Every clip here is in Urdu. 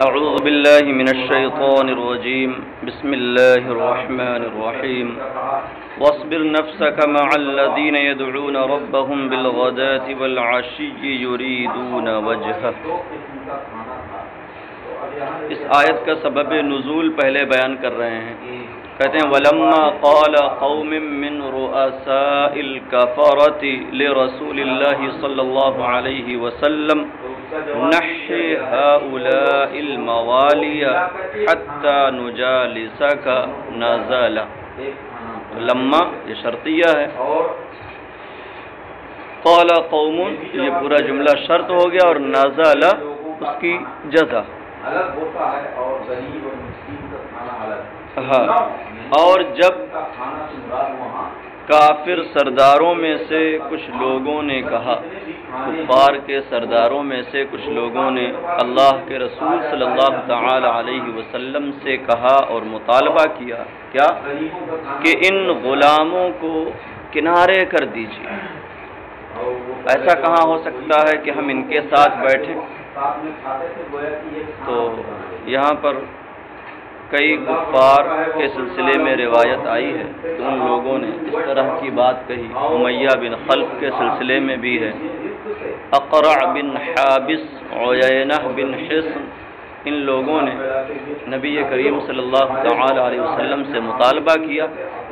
اعوذ باللہ من الشیطان الرجیم بسم اللہ الرحمن الرحیم واصبر نفسك مع الذین يدعون ربهم بالغداة والعشی یریدون وجہہ۔ اس آیت کا سبب نزول پہلے بیان کر رہے ہیں۔ کہتے ہیں وَلَمَّا قَالَ قَوْمٍ مِّن رُؤَسَاءِ الْكَفَرَةِ لِرَسُولِ اللَّهِ صلی اللہ علیہ وسلم نحی هؤلاء الموالی حتی نجالسک نازالا۔ لما یہ شرطیہ ہے، قال قوم یہ پورا جملہ شرط ہو گیا، اور نازالا اس کی جزا۔ ہاں، اور جب کافر سرداروں میں سے کچھ لوگوں نے کہا، کفار کے سرداروں میں سے کچھ لوگوں نے اللہ کے رسول صلی اللہ تعالی علیہ وسلم سے کہا اور مطالبہ کیا کیا کہ ان غلاموں کو کنارے کر دیجیے۔ ایسا کہاں ہو سکتا ہے کہ ہم ان کے ساتھ بیٹھیں؟ تو یہاں پر کئی کفار کے سلسلے میں روایت آئی ہے کہ ان لوگوں نے اس طرح کی بات کہی۔ امیہ بن خلف کے سلسلے میں بھی ہے، اقرع بن حابس، عیینہ بن حصن، ان لوگوں نے نبی کریم صلی اللہ تعالی علیہ وسلم سے مطالبہ کیا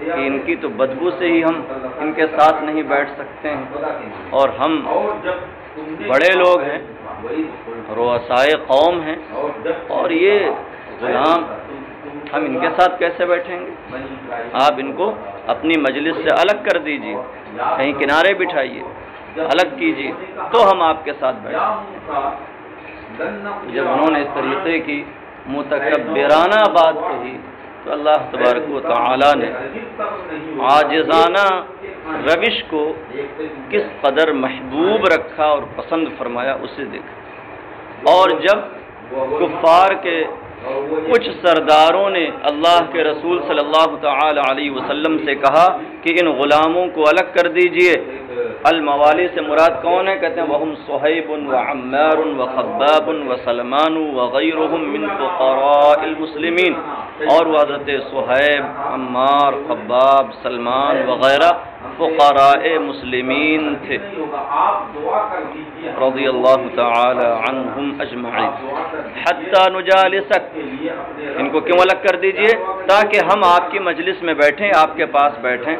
کہ ان کی تو بدبو سے ہی ہم ان کے ساتھ نہیں بیٹھ سکتے ہیں، اور ہم بڑے لوگ ہیں، رؤسائے قوم ہیں، اور یہ غلام ہم ان کے ساتھ کیسے بیٹھیں گے؟ آپ ان کو اپنی مجلس سے الگ کر دیجیے، کہیں کنارے بٹھائیے، الگ کیجیے، تو ہم آپ کے ساتھ بیٹھیں۔ جب انہوں نے اس طریقے کی متکبرانہ بات کہی تو اللہ تبارک و تعالی نے عاجزانہ روش کو کس قدر محبوب رکھا اور پسند فرمایا، اسے دیکھا۔ اور جب کفار کے کچھ سرداروں نے اللہ کے رسول صلی اللہ تعالی علیہ وسلم سے کہا کہ ان غلاموں کو الگ کر دیجئے، الموالی سے مراد کون ہے؟ کہتے ہیں وہم صہیب وعمار وخباب وسلمان وغیرهم من فقراء المسلمین، اور وہ حضرت صہیب، عمار، خباب، سلمان وغیرہ فقراء مسلمین تھے رضی اللہ تعالی عنہم اجمعین۔ حتی نجالسک، ان کو کیوں الگ کر دیجئے؟ تاکہ ہم آپ کی مجلس میں بیٹھیں، آپ کے پاس بیٹھیں۔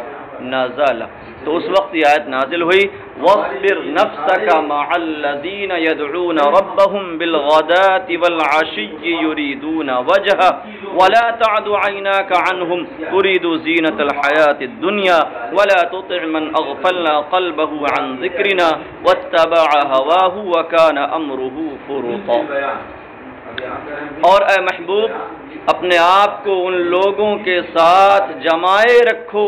نازالا، تو اس وقت یہ آیت نازل ہوئی وَاصْبِرْ نَفْسَكَ مَعَ الَّذِينَ يَدْعُونَ رَبَّهُمْ بِالْغَدَاةِ وَالْعَشِيِّ يُرِيدُونَ وَجْهَهُ وَلَا تَعْدُ عَيْنَاكَ عَنْهُمْ تُرِيدُ زِينَةَ الْحَيَاةِ الدُّنْيَا وَلَا تُطِعْ مَنْ أَغْفَلْنَا قَلْبَهُ عَنْ ذِكْرِنَا وَاتَّبَعَ هَوَاهُ وَكَانَ أَمْرُهُ فُرُطًا۔ اور اے محبوب، اپنے آپ کو ان لوگوں کے ساتھ جمائے رکھو۔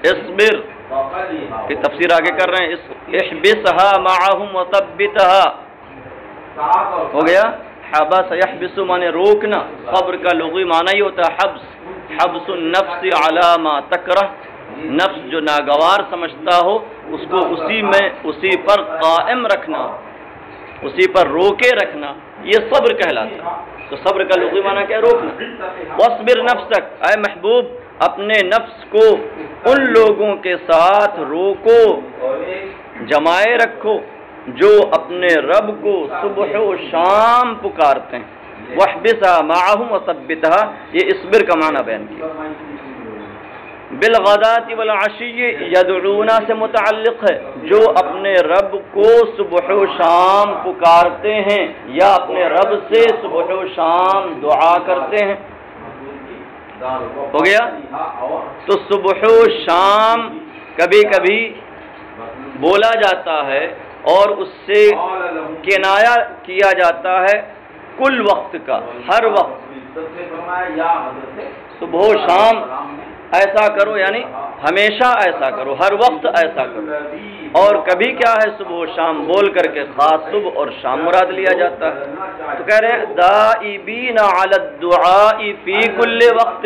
اصبر کی تفسیر آگے کر رہے ہیں، احبسها معهم وثبتها، ہو گیا حبس يحبس مانے روکنا، صبر کا لغوی معنی ہی ہوتا ہے حبس، حبس النفس على ما تکرہ، نفس جو ناگوار سمجھتا ہو اس کو اسی پر قائم رکھنا، اسی پر روکے رکھنا، یہ صبر کہلاتا ہے۔ تو صبر کا لغوی معنی کیا؟ روکنا۔ واصبر نفسک، اے محبوب اپنے نفس کو ان لوگوں کے ساتھ روکو، جمائے رکھو جو اپنے رب کو صبح و شام پکارتے ہیں۔ واحبسها معهم وثبتها، یہ اصبر کا معنی بیان کیا۔ بالغداۃ والعشی یدعونا سے متعلق ہے، جو اپنے رب کو صبح و شام پکارتے ہیں یا اپنے رب سے صبح و شام دعا کرتے ہیں۔ ہو گیا؟ تو صبح و شام کبھی کبھی بولا جاتا ہے اور اس سے کنایا کیا جاتا ہے کل وقت کا، ہر وقت، صبح و شام ایسا کرو یعنی ہمیشہ ایسا کرو، ہر وقت ایسا کرو۔ اور کبھی کیا ہے صبح و شام بول کر کے خاص صبح اور شام مراد لیا جاتا ہے۔ تو کہہ رہے ہیں دائبین علی الدعاء فی کل وقت،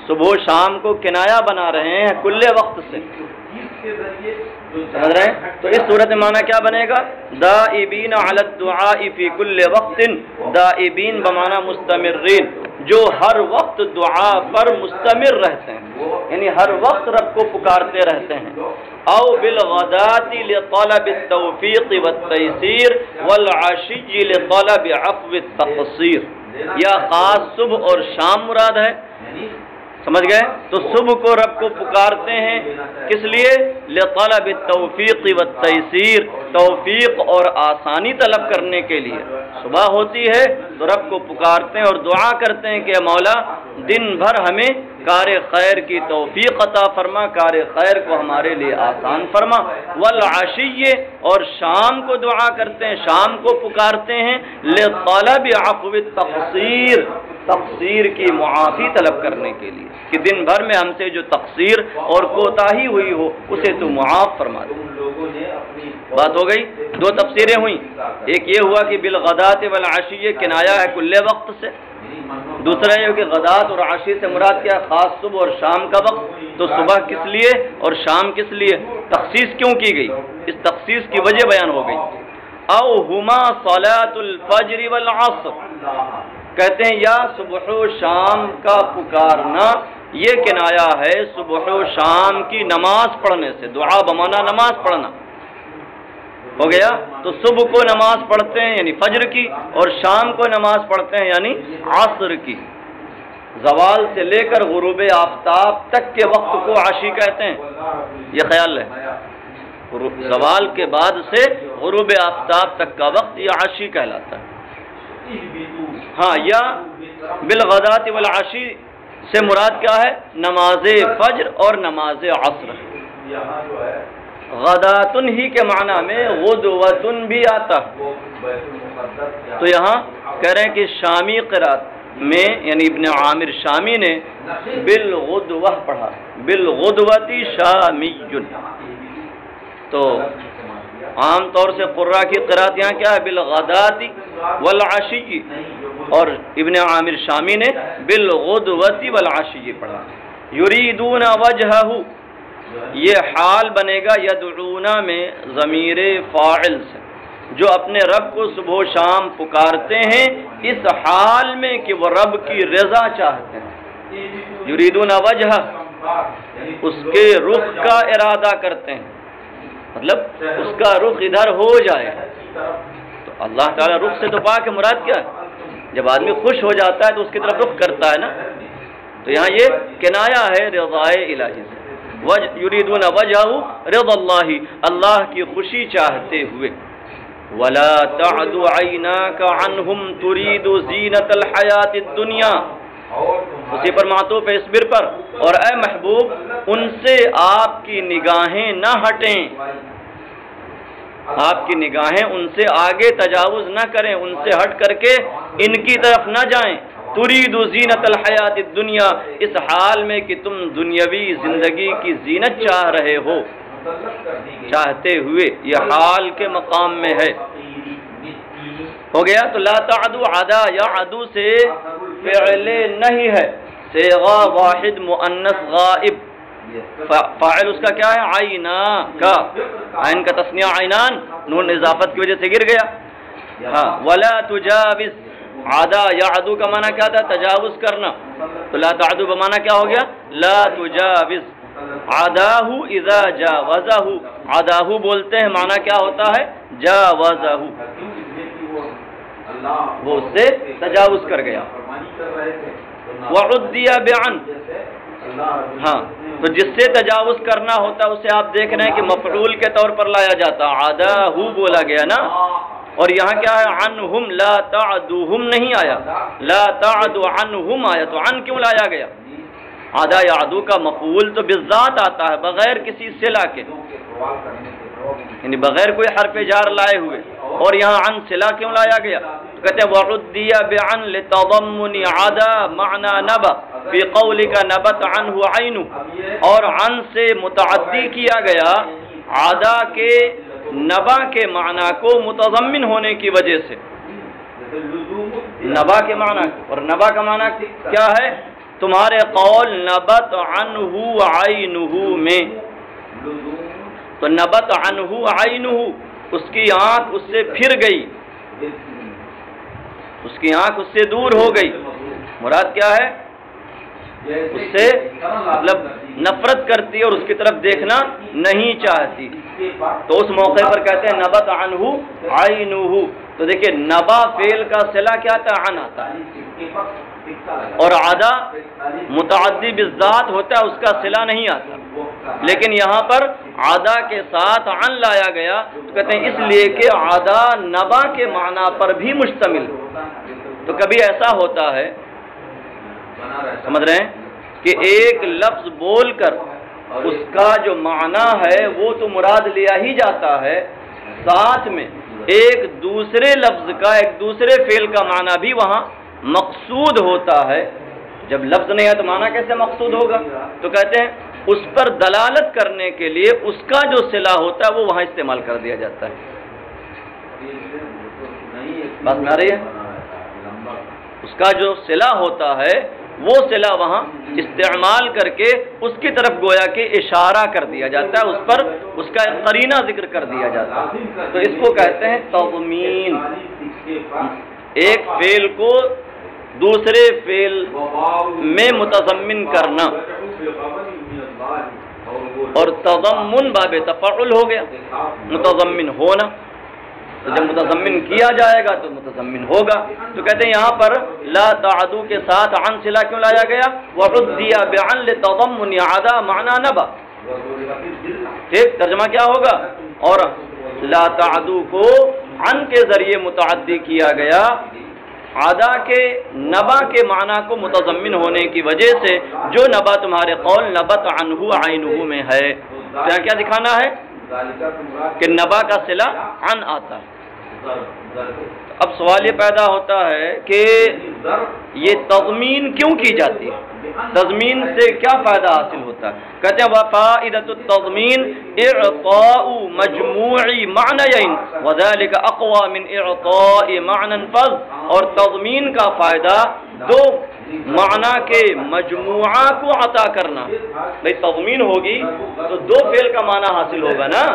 صبح و شام کو کنایا بنا رہے ہیں کل وقت سے، سمجھ رہے ہیں؟ تو اس صورت میں معنی کیا بنے گا؟ دائبین علی الدعاء فی کل وقت، دائبین بمعنی مستمرین، جو ہر وقت دعا پر مستمر رہتے ہیں، یعنی ہر وقت رب کو پکارتے رہتے ہیں۔ او بالغداۃ لطلب التوفیق والتیسیر والعشی لطلب عفو التقصیر، یا خاص صبح اور شام مراد ہے، سمجھ گئے؟ تو صبح کو رب کو پکارتے ہیں کس لیے؟ لطلب التوفیق والتیسیر، توفیق اور آسانی طلب کرنے کے لیے۔ صبح ہوتی ہے تو رب کو پکارتے ہیں اور دعا کرتے ہیں کہ مولا دن بھر ہمیں کار خیر کی توفیق عطا فرما، کار خیر کو ہمارے لیے آسان فرما۔ والعشی، اور شام کو دعا کرتے ہیں، شام کو پکارتے ہیں لطلب عفو التقصیر، تقصیر کی معافی طلب کرنے کے لیے، کہ دن بھر میں ہم سے جو تقصیر اور کوتاہی ہوئی ہو اسے تو معاف فرما دے۔ بات ہو گئی، دو تفسیریں ہوئیں، ایک یہ ہوا کہ بالغداۃ والعشی کنایا ہے کل وقت سے، دوسرا یہ کہ غدات اور عشی سے مراد کیا؟ خاص صبح اور شام کا وقت۔ تو صبح کس لیے اور شام کس لیے؟ تخصیص کیوں کی گئی؟ اس تخصیص کی وجہ بیان ہو گئی۔ او ہما صلاۃ الفجر والعصر، کہتے ہیں یا صبح و شام کا پکارنا یہ کنایا ہے صبح و شام کی نماز پڑھنے سے، دعا بمانا نماز پڑھنا ہو گیا۔ تو صبح کو نماز پڑھتے ہیں یعنی فجر کی، اور شام کو نماز پڑھتے ہیں یعنی عصر کی۔ زوال سے لے کر غروب آفتاب تک کے وقت کو عشی کہتے ہیں، یہ خیال ہے۔ زوال کے بعد سے غروب آفتاب تک کا وقت یہ عشی کہلاتا ہے۔ ہاں، یا بالغداۃ والعشی سے مراد کیا ہے؟ نماز فجر اور نماز عصر۔ غداتن ہی کے معنی میں غدوتن بھی آتا ہے۔ تو یہاں کہہ رہے ہیں کہ شامی قرات میں یعنی ابن عامر شامی نے بالغدوہ پڑھا، بالغدوتی شامی۔ تو عام طور سے قراء کی قرات یہاں کیا ہے؟ بالغداتی والعشی، اور ابن عامر شامی نے بالغدوتی والعشی پڑھا۔ یریدون وجہہ، یہ حال بنے گا یدعونا میں ضمیر فاعل سے، جو اپنے رب کو صبح و شام پکارتے ہیں اس حال میں کہ وہ رب کی رضا چاہتے ہیں۔ یریدون وجہہ، اس کے رخ کا ارادہ کرتے ہیں، مطلب اس کا رخ ادھر ہو جائے۔ تو اللہ تعالیٰ رخ سے تو پاک ہے، مراد کیا ہے؟ جب آدمی خوش ہو جاتا ہے تو اس کی طرف رخ کرتا ہے نا۔ تو یہاں یہ کنایا ہے رضائے الہی سے، یریدون وجہہ رضا اللہ، اللہ کی خوشی چاہتے ہوئے۔ ولا تعد عیناک عنہم ترید زینۃ الحیات الدنیا، اسی پر معطوف ہے اصبر پر، اور اے محبوب ان سے آپ کی نگاہیں نہ ہٹیں، آپ کی نگاہیں ان سے آگے تجاوز نہ کریں، ان سے ہٹ کر کے ان کی طرف نہ جائیں۔ ترید زینت الحیات الدنیا، اس حال میں کہ تم دنیاوی زندگی کی زینت چاہ رہے ہو، چاہتے ہوئے، یہ حال کے مقام میں ہے۔ ہو گیا۔ تو لا تعدو، عدا یا عدو سے فعل نہیں ہے، صیغہ واحد مؤنث غائب، فاعل اس کا کیا ہے؟ عینا کا، عین کا تثنیہ عینان، نون اضافت کی وجہ سے گر گیا۔ ہاں، ولا تجاوز، عدا یا عدو کا معنی کیا تھا؟ تجاوز کرنا، تو لا تعدو بمعنی کیا ہو گیا؟ لا تجاوز۔ عداہ اذا جاوزہ، عداہ بولتے ہیں معنی کیا ہوتا ہے؟ جاوزہ، وہ اس سے تجاوز کر گیا۔ وعدی بعن، ہاں تو جس سے تجاوز کرنا ہوتا اسے آپ دیکھ رہے ہیں کہ مفعول کے طور پر لایا جاتا، عداہ بولا گیا نا، اور یہاں کیا ہے؟ عنہم، لا تعدوہم نہیں آیا، لا تعدو عنہم آیا، تو عن کیوں لایا گیا؟ عدا یا عدو کا مفعول تو بالذات آتا ہے بغیر کسی صلہ کے، یعنی بغیر کوئی حرف جار لائے ہوئے، اور یہاں عن صلہ کیوں لایا گیا؟ تو کہتے ہیں وعدی بعن لتضمن عدا معنی نبا فی قولک نبت عنہ عینہ، اور عن سے متعدی کیا گیا عدا کے نبا کے معنی کو متضمن ہونے کی وجہ سے، نبا کے معنی، اور نبا کا معنی کیا ہے؟ تمہارے قول نبت عنہ عینہ میں، تو نبت عنہ عینہ، اس کی آنکھ اس سے پھر گئی، اس کی آنکھ اس سے دور ہو گئی۔ مراد کیا ہے؟ اس سے مطلب نفرت کرتی ہے اور اس کی طرف دیکھنا نہیں چاہتی، تو اس موقع پر کہتے ہیں نبت عنہ عینہ۔ تو دیکھیں نبا فعل کا صلہ کیا آتا ہے؟ عن آتا ہے، اور عدا متعدی بالذات ہوتا ہے، اس کا صلہ نہیں آتا، لیکن یہاں پر عدا کے ساتھ عن لایا گیا، تو کہتے ہیں اس لیے کہ عدا نبا کے معنی پر بھی مشتمل۔ تو کبھی ایسا ہوتا ہے، سمجھ رہے ہیں، کہ ایک لفظ بول کر اس کا جو معنی ہے وہ تو مراد لیا ہی جاتا ہے، ساتھ میں ایک دوسرے لفظ کا، ایک دوسرے فعل کا معنی بھی وہاں مقصود ہوتا ہے۔ جب لفظ نہیں ہے تو معنی کیسے مقصود ہوگا؟ تو کہتے ہیں اس پر دلالت کرنے کے لیے اس کا جو صلہ ہوتا ہے وہ وہاں استعمال کر دیا جاتا ہے۔ بات میں آ رہی ہے؟ اس کا جو صلہ ہوتا ہے وہ صلہ وہاں استعمال کر کے اس کی طرف گویا کہ اشارہ کر دیا جاتا ہے، اس پر اس کا ایک قرینہ ذکر کر دیا جاتا ہے، تو اس کو کہتے ہیں تضمین۔ ایک فعل کو دوسرے فعل میں متضمن کرنا، اور تضمن باب تفعل ہو گیا، متضمن ہونا، تو جب متضمن کیا جائے گا تو متضمن ہوگا۔ تو کہتے ہیں یہاں پر لا تعدو کے ساتھ عن صلہ کیوں لایا گیا؟ وعدی بعن لتضمن عدا معنی نبا۔ ٹھیک، ترجمہ کیا ہوگا؟ اور لا تعدو کو عن کے ذریعے متعدی کیا گیا، عدا کے نبا کے معنی کو متضمن ہونے کی وجہ سے جو نبا تمہارے قول نبت عنہ عینہ میں ہے، تو کیا دکھانا ہے کہ نبا کا صلہ عن آتا ہے۔ اب سوال یہ پیدا ہوتا ہے کہ یہ تضمین کیوں کی جاتی ہے؟ تضمین سے کیا فائدہ حاصل ہوتا ہے؟ کہتے ہیں وفائدۃ التضمین اعطاء مجموع معنیین وذلک اقوى من اعطاء معنی فظ، اور تضمین کا فائدہ دو معنی کے مجموعہ کو عطا کرنا۔ بھئی تضمین ہوگی تو دو فعل کا معنی حاصل ہوگا نا،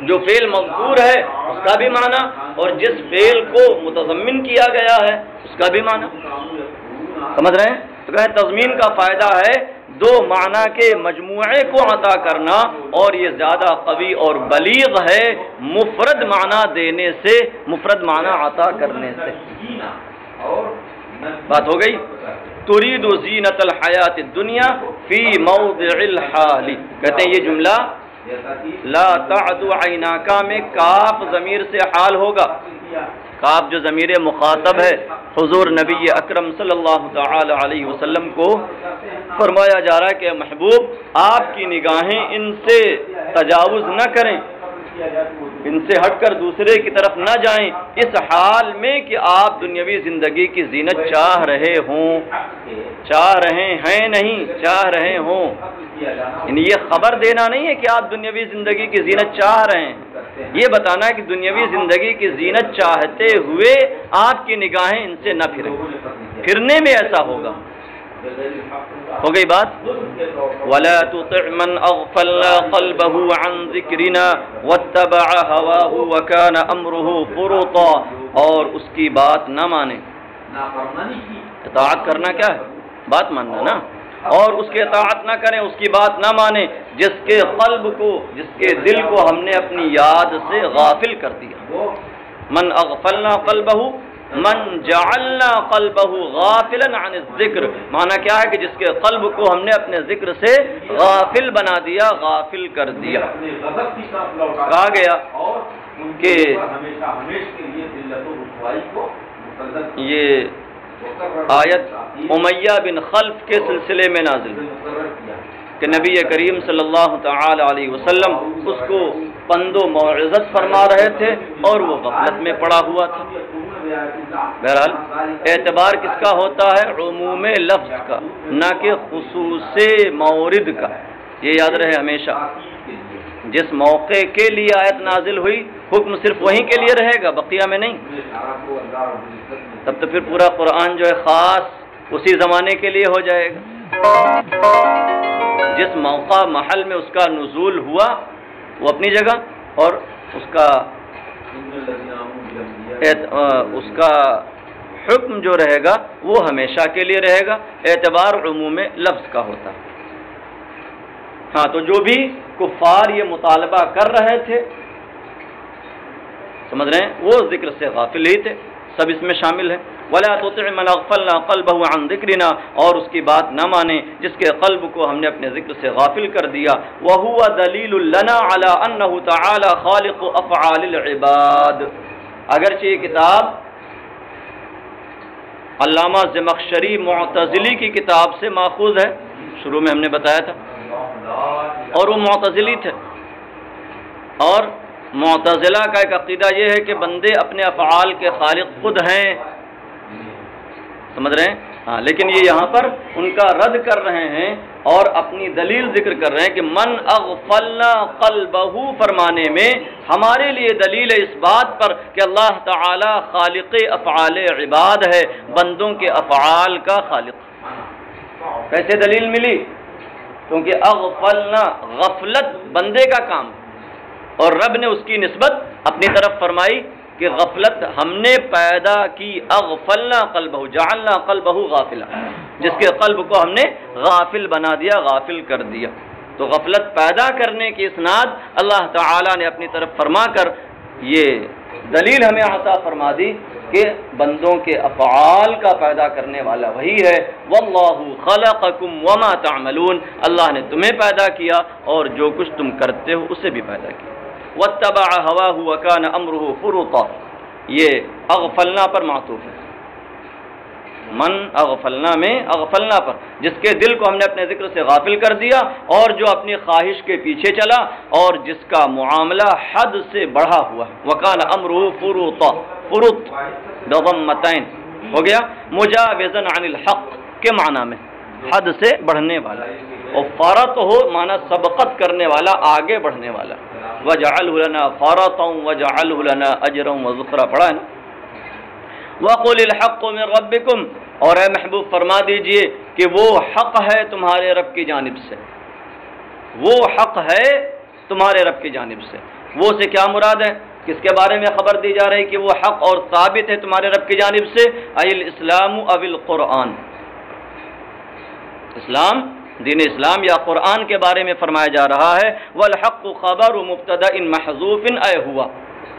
جو فعل مذکور ہے اس کا بھی معنی، اور جس فعل کو متضمن کیا گیا ہے اس کا بھی معنی۔ سمجھ رہے ہیں؟ تو کہیں تضمین کا فائدہ ہے دو معنی کے مجموعے کو عطا کرنا، اور یہ زیادہ قوی اور بلیغ ہے مفرد معنی دینے سے، مفرد معنی عطا کرنے سے۔ بات ہو گئی؟ ترید زینت الحیات الدنیا فی موضع الحال، کہتے ہیں یہ جملہ لا تعدو عیناکا میں کاف ضمیر سے حال ہوگا۔ کاف جو ضمیر مخاطب ہے، حضور نبی اکرم صلی اللہ تعالی علیہ وسلم کو فرمایا جا رہا ہے کہ محبوب آپ کی نگاہیں ان سے تجاوز نہ کریں، ان سے ہٹ کر دوسرے کی طرف نہ جائیں، اس حال میں کہ آپ دنیاوی زندگی کی زینت چاہ رہے ہوں، چاہ رہے ہیں نہیں، چاہ رہے ہوں، یعنی یہ خبر دینا نہیں ہے کہ آپ دنیاوی زندگی کی زینت چاہ رہے ہیں، یہ بتانا ہے کہ دنیاوی زندگی کی زینت چاہتے ہوئے آپ کی نگاہیں ان سے نہ پھریں، پھرنے میں ایسا ہوگا۔ ہو گئی بات؟ وَلَا تُطِعْ مَنْ أَغْفَلْنَا قَلْبَهُ عَنْ ذِكْرِنَا وَاتَّبَعَ هَوَاهُ وَكَانَ أَمْرُهُ فُرُطًا، اور اس کی بات نہ مانے۔ اطاعت کرنا کیا ہے؟ بات ماننا نا، اور اس کے اطاعت نہ کریں، اس کی بات نہ مانے، جس کے قلب کو، جس کے دل کو ہم نے اپنی یاد سے غافل کر دیا۔ من اغفلنا قلبہ من جعلنا قلبہ غافلا عن الذکر، معنی کیا ہے کہ جس کے قلب کو ہم نے اپنے ذکر سے غافل بنا دیا، غافل کر دیا۔ کہا گیا کہ یہ آیت امیہ بن خلف کے سلسلے میں نازل کہ نبی کریم صلی اللہ تعالی علیہ وسلم اس کو پند و موعظت فرما رہے تھے اور وہ غفلت میں پڑا ہوا تھا۔ بہرحال اعتبار کس کا ہوتا ہے؟ عموم لفظ کا، نہ کہ خصوص مورد کا، یہ یاد رہے ہمیشہ۔ جس موقع کے لیے آیت نازل ہوئی حکم صرف وہیں کے لیے رہے گا، بقیہ میں نہیں۔ تب تو پھر پورا قرآن جو ہے خاص اسی زمانے کے لیے ہو جائے گا، جس موقع محل میں اس کا نزول ہوا وہ اپنی جگہ، اور اس کا حکم جو رہے گا وہ ہمیشہ کے لیے رہے گا، اعتبار عموم لفظ کا ہوتا ہے۔ ہاں، تو جو بھی کفار یہ مطالبہ کر رہے تھے، سمجھ رہے ہیں، وہ ذکر سے غافل ہی تھے، سب اس میں شامل ہیں۔ وَلَا تُطِعْ مَنْ أَغْفَلْنَا قَلْبَهُ عَنْ ذِكْرِنَا، اور اس کی بات نہ مانے جس کے قلب کو ہم نے اپنے ذکر سے غافل کر دیا۔ وَهُوَ دَلِيلٌ لَنَا عَلَىٰ أَنَّهُ تَعَالَىٰ خَالِقُ أَفْعَالِ الْعِبَادِ۔ اگرچہ یہ کتاب علامہ زمخشری معتزلی کی کتاب سے ماخوذ ہے، شروع میں ہم نے بتایا تھا، اور وہ معتزلی تھے، اور معتزلہ کا ایک عقیدہ یہ ہے کہ بندے اپنے افعال کے خالق خود ہیں، سمجھ رہے ہیں؟ ہاں، لیکن یہ یہاں پر ان کا رد کر رہے ہیں اور اپنی دلیل ذکر کر رہے ہیں کہ من اغفلنا قلبہ فرمانے میں ہمارے لیے دلیل ہے اس بات پر کہ اللہ تعالی خالق افعال عباد ہے، بندوں کے افعال کا خالق۔ کیسے دلیل ملی؟ کیونکہ اغفلنا، غفلت بندے کا کام، اور رب نے اس کی نسبت اپنی طرف فرمائی کہ غفلت ہم نے پیدا کی، اغفلنا قلبہ، جعلنا قلبہ غافلا، جس کے قلب کو ہم نے غافل بنا دیا، غافل کر دیا۔ تو غفلت پیدا کرنے کی اسناد اللہ تعالی نے اپنی طرف فرما کر یہ دلیل ہمیں عطا فرما دی کہ بندوں کے افعال کا پیدا کرنے والا وہی ہے۔ واللہ خلقکم وما تعملون، اللہ نے تمہیں پیدا کیا اور جو کچھ تم کرتے ہو اسے بھی پیدا کیا۔ واتبع هواه وكان امره فرطا، یہ اغفلنا پر معطوف ہے، من اغفلنا میں اغفلنا پر، جس کے دل کو ہم نے اپنے ذکر سے غافل کر دیا اور جو اپنی خواہش کے پیچھے چلا اور جس کا معاملہ حد سے بڑھا ہوا ہے۔ وكان امره فرطا، فرط بضمتين ہو گیا، مجاوزا عن الحق کے معنی میں، حد سے بڑھنے والا، اور فرط ہو معنی سبقت کرنے والا، آگے بڑھنے والا۔ وَجَعَلْهُ لَنَا فَرَطًا وَجَعَلْهُ لَنَا أَجْرًا وَذُخْرًا، پڑھا ہے نا۔ وَقُلِ الْحَقُّ مِنْ رَبِّكُمْ، اور اے محبوب فرما دیجئے کہ وہ حق ہے تمہارے رب کی جانب سے، وہ حق ہے تمہارے رب کی جانب سے۔ وہ سے کیا مراد ہے؟ کس کے بارے میں خبر دی جا رہی کہ وہ حق اور ثابت ہے تمہارے رب کی جانب سے؟ اَيِ الْإِسْلَامُ أَوِ الْقُرْآنُ، اسلام، دین اسلام یا قرآن کے بارے میں فرمایا جا رہا ہے۔ والحق خبر مبتدا محذوف اے ہوا،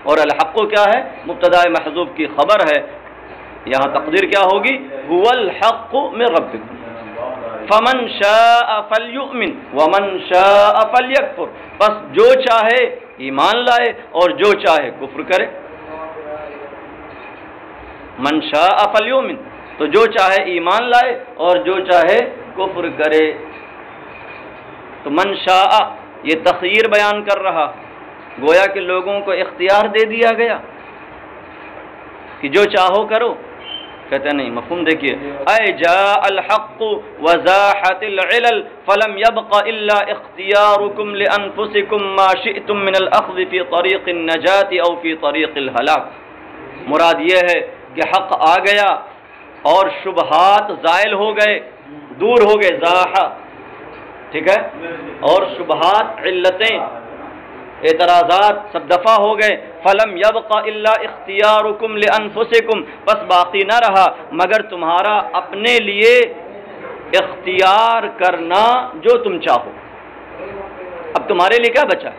اور الحق کیا ہے؟ مبتدا محذوف کی خبر ہے، یہاں تقدیر کیا ہوگی؟ هو الحق من ربکم فمن شاء فلیؤمن ومن شاء فلیکفر، بس جو چاہے ایمان لائے اور جو چاہے کفر کرے۔ من شاء فلیؤمن، تو جو چاہے ایمان لائے اور جو چاہے کفر کرے۔ تو من شاء یہ تخیر بیان کر رہا، گویا کہ لوگوں کو اختیار دے دیا گیا کہ جو چاہو کرو، کہتے نہیں، مفہوم دیکھیے، اے جاء الحق وزاحت العلل فلم يبق الا اختیارکم لانفسکم ما شئتم من الاخذ فی طریق النجات او فی طریق الہلاک۔ مراد یہ ہے کہ حق آ گیا اور شبہات زائل ہو گئے، دور ہو گئے، زاحہ، ٹھیک ہے، اور شبہات، علتیں، اعتراضات سب دفع ہو گئے۔ فلم یبق الا اختیارکم لانفسکم، بس باقی نہ رہا مگر تمہارا اپنے لیے اختیار کرنا جو تم چاہو۔ اب تمہارے لیے کیا بچا؟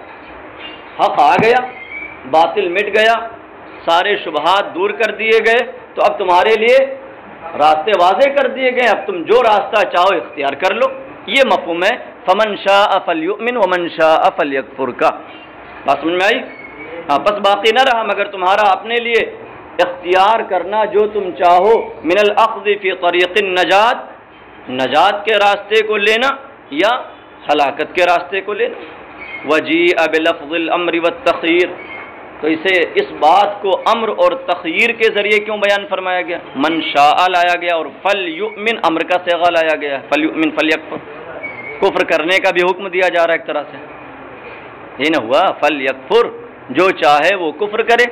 حق آ گیا، باطل مٹ گیا، سارے شبہات دور کر دیے گئے، تو اب تمہارے لیے راستے واضح کر دیے گئے، اب تم جو راستہ چاہو اختیار کر لو۔ یہ مفہوم ہے فمن شاء فلیؤمن ومن شاء فلیکفر کا، بات سمجھ میں آئی؟ ہاں، بس باقی نہ رہا مگر تمہارا اپنے لیے اختیار کرنا جو تم چاہو، من الاخذ فی طریق النجات، نجات کے راستے کو لینا یا ہلاکت کے راستے کو لینا۔ وجیء بلفظ الامر والتخیر، تو اسے اس بات کو امر اور تخیر کے ذریعے کیوں بیان فرمایا گیا؟ من شاء لایا گیا اور فلیؤمن امر کا صیغہ لایا گیا، فلیؤمن فلیکفر، کفر کرنے کا بھی حکم دیا جا رہا ہے ایک طرح سے، یہ نہ ہوا فلیکفر، جو چاہے وہ کفر کرے۔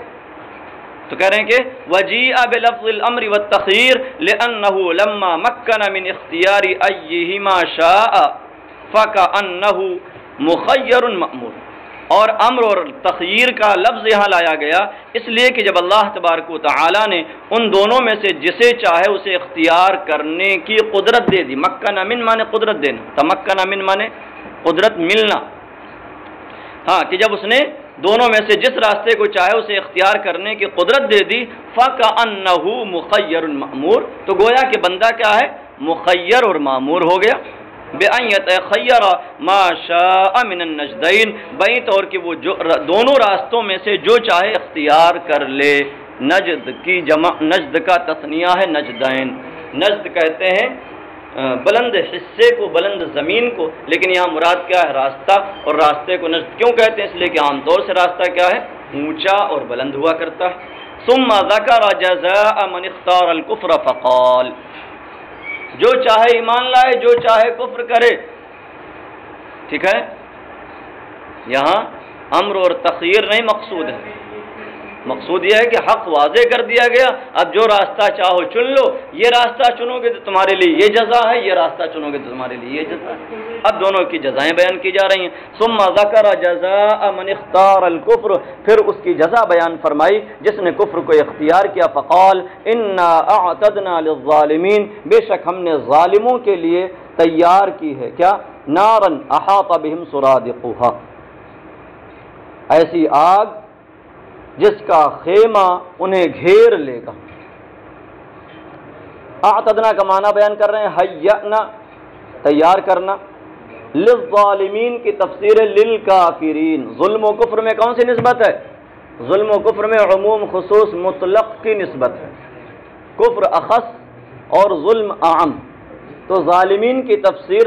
تو کہہ رہے ہیں کہ وجیء بلفظ الامر والتخیر لانه لما مکن من اختیار ایہما شاء فکأنه مخیر مأمور، اور امر اور تخیر کا لفظ یہاں لایا گیا اس لیے کہ جب اللہ تبارک و تعالی نے ان دونوں میں سے جسے چاہے اسے اختیار کرنے کی قدرت دے دی. مکن من مانے قدرت دینا، تمکن من مانے قدرت ملنا. ہاں کہ جب اس نے دونوں میں سے جس راستے کو چاہے اسے اختیار کرنے کی قدرت دے دی فَكَأَنَّهُ مُخَيَّرٌ مَأْمُورٌ، تو گویا کہ بندہ کیا ہے؟ مخیر اور معمور ہو گیا. بِأَن يَتَخَيَّرَ مَا شَاءَ مِنَ النَّجْدَيْنِ، بئی طور کہ وہ جو دونوں راستوں میں سے جو چاہے اختیار کر لے. نجد کی جمع، نجد کا تثنیہ ہے نجدین. نجد کہتے ہیں بلند حصے کو، بلند زمین کو، لیکن یہاں مراد کیا ہے؟ راستہ. اور راستے کو نجد کیوں کہتے ہیں؟ اس لیے کہ عام طور سے راستہ کیا ہے؟ اونچا اور بلند ہوا کرتا ہے. ثم ذکر جزاء من اختار الکفر فقال، جو چاہے ایمان لائے، جو چاہے کفر کرے. ٹھیک ہے، یہاں امر اور تخیر نہیں مقصود ہے، مقصود یہ ہے کہ حق واضح کر دیا گیا. اب جو راستہ چاہو چن لو، یہ راستہ چنو گے تو تمہارے لیے یہ جزا ہے، یہ راستہ چنو گے تو تمہارے لیے یہ جزا ہے. اب دونوں کی جزائیں بیان کی جا رہی ہیں. ثم ذکر جزاء من اختار الکفر، پھر اس کی جزا بیان فرمائی جس نے کفر کو اختیار کیا. فقال انا اعتدنا للظالمین، بے شک ہم نے ظالموں کے لیے تیار کی ہے کیا؟ نارن احاط بهم سرادقها، ایسی آگ جس کا خیمہ انہیں گھیر لے گا. اعتدنا کا معنی بیان کر رہے ہیں حیّنا، تیار کرنا. للظالمین کی تفسیر للکافرین. ظلم و کفر میں کون سی نسبت ہے؟ ظلم و کفر میں عموم خصوص مطلق کی نسبت ہے، کفر اخص اور ظلم اعم. تو ظالمین کی تفسیر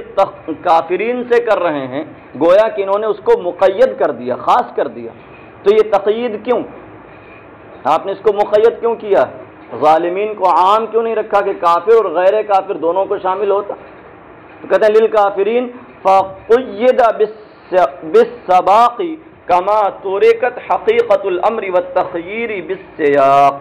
کافرین سے کر رہے ہیں، گویا کہ انہوں نے اس کو مقید کر دیا، خاص کر دیا. تو یہ تقیید کیوں؟ آپ نے اس کو مقید کیوں کیا؟ ظالمین کو عام کیوں نہیں رکھا کہ کافر اور غیر کافر دونوں کو شامل ہوتا؟ تو کہتے ہیں للکافرین فقید بالسباق کما ترکت حقیقت الامر والتخیر بالسیاق.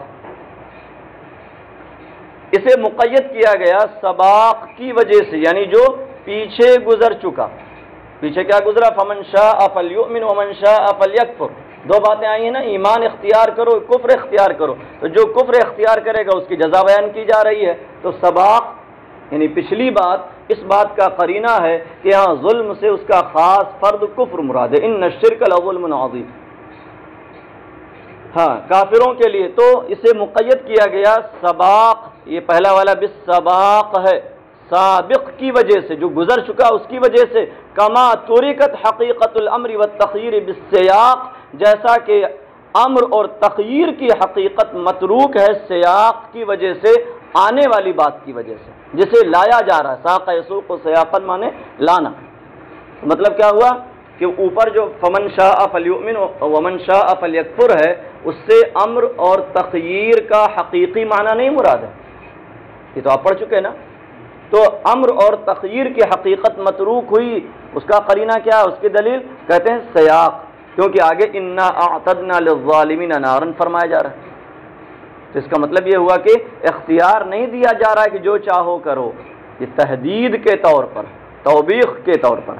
اسے مقید کیا گیا سباق کی وجہ سے، یعنی جو پیچھے گزر چکا. پیچھے کیا گزرا؟ فمن شاء فلیؤمن ومن شاء فلیکفر. دو باتیں آئی ہیں نا، ایمان اختیار کرو، کفر اختیار کرو. تو جو کفر اختیار کرے گا اس کی جزا بیان کی جا رہی ہے. تو سباق یعنی پچھلی بات اس بات کا قرینہ ہے کہ یہاں ظلم سے اس کا خاص فرد کفر مراد ہے. ان الشرک لظلم عظیم. ہاں کافروں کے لیے تو اسے مقید کیا گیا سباق، یہ پہلا والا بالسباق ہے، سابق کی وجہ سے، جو گزر چکا اس کی وجہ سے. کما ترکت حقیقت الامر والتخیر بالسیاق، جیسا کہ امر اور تخیر کی حقیقت متروک ہے سیاق کی وجہ سے، آنے والی بات کی وجہ سے، جسے لایا جا رہا ہے. ساق یسوق و سیاقا مانے لانا. مطلب کیا ہوا کہ اوپر جو فمن شاء فلیؤمن ومن شاء فلیکفر ہے، اس سے امر اور تخیر کا حقیقی معنی نہیں مراد ہے. یہ تو آپ پڑھ چکے نا. تو امر اور تخیر کی حقیقت متروک ہوئی، اس کا قرینہ کیا ہے؟ اس کی دلیل کہتے ہیں سیاق، کیونکہ آگے انا اعتدنا للظالمین نارا فرمایا جا رہا ہے. تو اس کا مطلب یہ ہوا کہ اختیار نہیں دیا جا رہا ہے کہ جو چاہو کرو، یہ تحدید کے طور پر، توبیخ کے طور پر.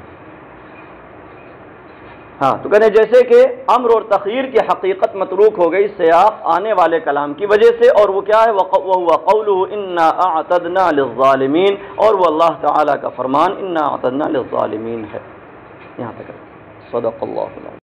ہاں تو کہتے ہیں جیسے کہ امر اور تخیر کی حقیقت متروک ہو گئی سیاق آنے والے کلام کی وجہ سے. اور وہ کیا ہے؟ وَهُوَ قَوْلُهُ إِنَّا أَعْتَدْنَا لِلظَّالِمِينَ، اور وہ اللہ تعالیٰ کا فرمان اِنَّا أَعْتَدْنَا لِلظَّالِمِينَ ہے. یہاں تک صدق اللہ.